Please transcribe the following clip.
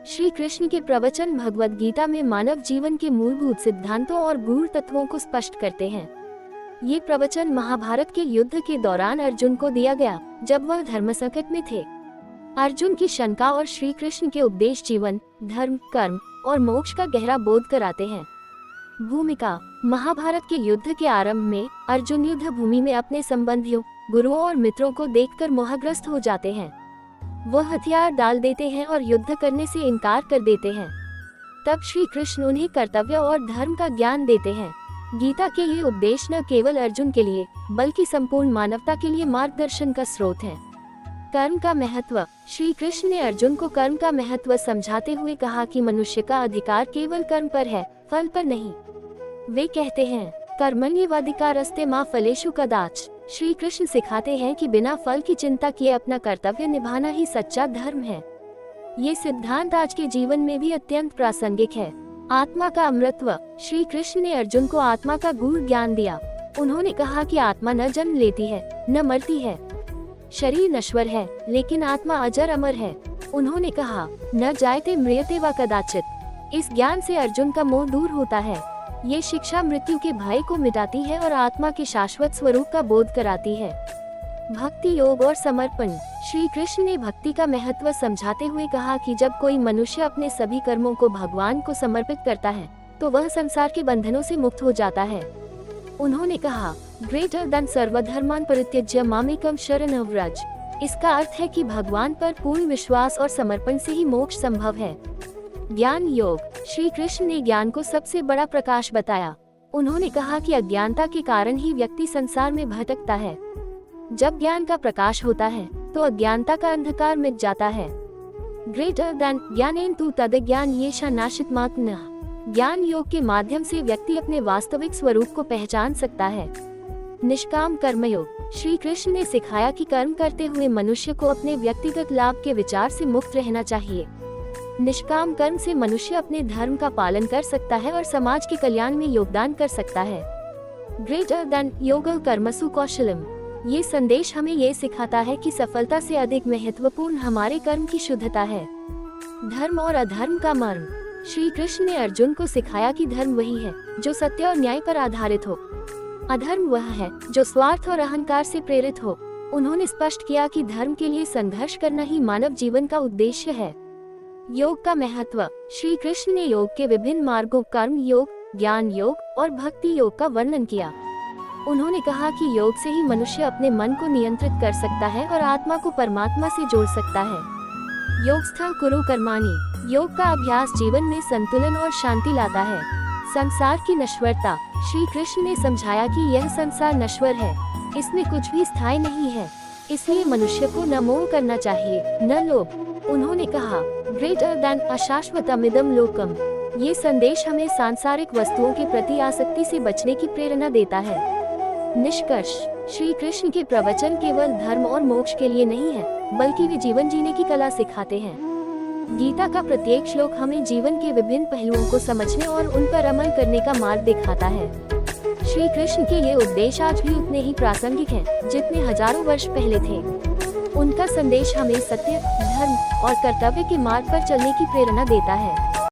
श्री कृष्ण के प्रवचन भगवद गीता में मानव जीवन के मूलभूत सिद्धांतों और गूढ़ तत्वों को स्पष्ट करते हैं। ये प्रवचन महाभारत के युद्ध के दौरान अर्जुन को दिया गया, जब वह धर्म संकट में थे। अर्जुन की शंका और श्री कृष्ण के उपदेश जीवन, धर्म, कर्म और मोक्ष का गहरा बोध कराते हैं। भूमिका: महाभारत के युद्ध के आरंभ में अर्जुन युद्ध भूमि में अपने संबंधियों, गुरुओं और मित्रों को देखकर मोहग्रस्त हो जाते हैं। वह हथियार डाल देते हैं और युद्ध करने से इनकार कर देते हैं। तब श्री कृष्ण उन्हें कर्तव्य और धर्म का ज्ञान देते हैं। गीता के ये उपदेश न केवल अर्जुन के लिए बल्कि संपूर्ण मानवता के लिए मार्गदर्शन का स्रोत है। कर्म का महत्व: श्री कृष्ण ने अर्जुन को कर्म का महत्व समझाते हुए कहा कि मनुष्य का अधिकार केवल कर्म पर है, फल पर नहीं। वे कहते हैं, कर्मण्येवाधिकारस्ते मा फलेषु कदाच। श्री कृष्ण सिखाते हैं कि बिना फल की चिंता किए अपना कर्तव्य निभाना ही सच्चा धर्म है। ये सिद्धांत आज के जीवन में भी अत्यंत प्रासंगिक है। आत्मा का अमृतत्व: श्री कृष्ण ने अर्जुन को आत्मा का गूढ़ ज्ञान दिया। उन्होंने कहा कि आत्मा न जन्म लेती है, न मरती है। शरीर नश्वर है, लेकिन आत्मा अजर अमर है। उन्होंने कहा, न जायते म्रियते वा कदाचित। इस ज्ञान से अर्जुन का मोह दूर होता है। ये शिक्षा मृत्यु के भय को मिटाती है और आत्मा के शाश्वत स्वरूप का बोध कराती है। भक्ति योग और समर्पण: श्री कृष्ण ने भक्ति का महत्व समझाते हुए कहा कि जब कोई मनुष्य अपने सभी कर्मों को भगवान को समर्पित करता है तो वह संसार के बंधनों से मुक्त हो जाता है। उन्होंने कहा, ग्रेटर देन सर्वधर्मान परित्यज्य मामेकम शरणं व्रज। इसका अर्थ है कि भगवान पर पूर्ण विश्वास और समर्पण से ही मोक्ष संभव है। ज्ञान योग: श्री कृष्ण ने ज्ञान को सबसे बड़ा प्रकाश बताया। उन्होंने कहा कि अज्ञानता के कारण ही व्यक्ति संसार में भटकता है। जब ज्ञान का प्रकाश होता है तो अज्ञानता का अंधकार मिट जाता है। ग्रेटर देन ज्ञानेन तु तदज्ञान येषा नाशितमात्मनः। ज्ञान योग के माध्यम से व्यक्ति अपने वास्तविक स्वरूप को पहचान सकता है। निष्काम कर्मयोग: श्री कृष्ण ने सिखाया कि कर्म करते हुए मनुष्य को अपने व्यक्तिगत लाभ के विचार से मुक्त रहना चाहिए। निष्काम कर्म से मनुष्य अपने धर्म का पालन कर सकता है और समाज के कल्याण में योगदान कर सकता है। ग्रेटर देन योगः कर्मसु कौशलम। ये संदेश हमें ये सिखाता है कि सफलता से अधिक महत्वपूर्ण हमारे कर्म की शुद्धता है। धर्म और अधर्म का मर्म: श्री कृष्ण ने अर्जुन को सिखाया कि धर्म वही है जो सत्य और न्याय पर आधारित हो। अधर्म वह है जो स्वार्थ और अहंकार से प्रेरित हो। उन्होंने स्पष्ट किया कि धर्म के लिए संघर्ष करना ही मानव जीवन का उद्देश्य है। योग का महत्व: श्री कृष्ण ने योग के विभिन्न मार्गों कर्म योग, ज्ञान योग और भक्ति योग का वर्णन किया। उन्होंने कहा कि योग से ही मनुष्य अपने मन को नियंत्रित कर सकता है और आत्मा को परमात्मा से जोड़ सकता है। योगस्थं कुरु कर्माणि: योग का अभ्यास जीवन में संतुलन और शांति लाता है। संसार की नश्वरता: श्री कृष्ण ने समझाया कि यह संसार नश्वर है, इसमें कुछ भी स्थायी नहीं है, इसलिए मनुष्य को न मोह करना चाहिए, न लोभ। उन्होंने कहा, ग्रेटर देन अशाश्वतमिदं लोकम। ये संदेश हमें सांसारिक वस्तुओं के प्रति आसक्ति से बचने की प्रेरणा देता है। निष्कर्ष: श्री कृष्ण के प्रवचन केवल धर्म और मोक्ष के लिए नहीं है, बल्कि वे जीवन जीने की कला सिखाते हैं। गीता का प्रत्येक श्लोक हमें जीवन के विभिन्न पहलुओं को समझने और उन पर अमल करने का मार्ग दिखाता है। श्री कृष्ण के ये उपदेश आज भी उतने ही प्रासंगिक हैं, जितने हजारों वर्ष पहले थे। उनका संदेश हमें सत्य, धर्म और कर्तव्य के मार्ग पर चलने की प्रेरणा देता है।